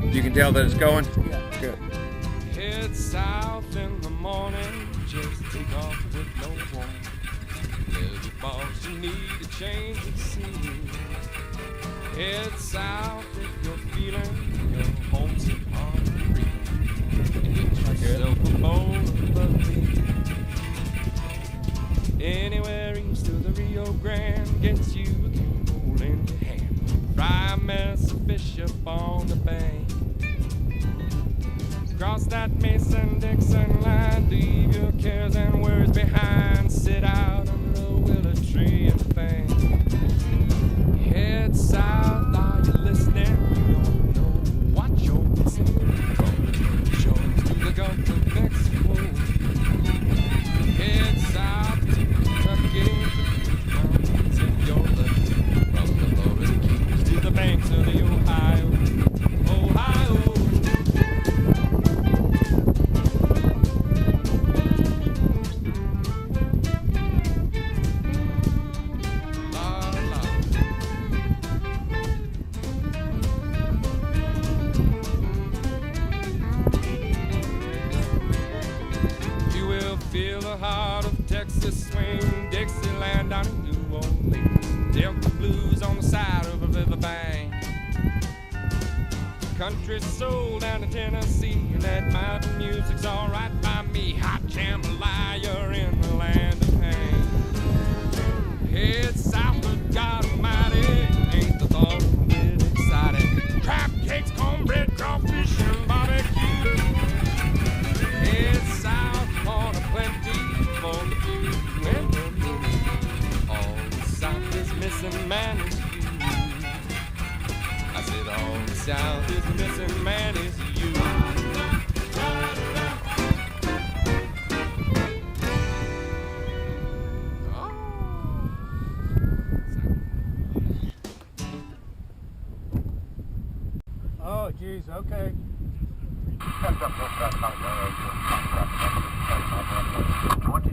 You can tell that it's going? Yeah. Good. Head south in the morning, just take off with no warning. Tell your boss you need a change of scene. Head south if you're feeling your homesick on the free. And get yourself a bowl of buckwheat. Anywhere east of the Rio Grande gets you a cane pole in your hand. Fry a mess of fish up on the bank. Cross that Mason-Dixon line, leave your cares and worries behind. Sit out under a willow tree and think. Head south, are you listening? You don't know what you're missing. From the shores to the Gulf of Mexico. Head south to Kentucky, mountains if you're lucky. From the Florida Keys to the banks of the Ohio. Ohio. Feel the heart of Texas swing, Dixieland down in New Orleans, Delta blues on the side of a riverbank, country soul down in Tennessee, and that mountain music's alright by me. Hot jambalaya in the land of pain. Head south of God Almighty, ain't the thought of it exciting? Crab cakes, cornbread, crawfish, and barbecue. Head south for the plenty, for the few and the many. All the South is missing, man, is you. I said all the South is missing, man, is you. Oh, geez, okay. Heads up, 20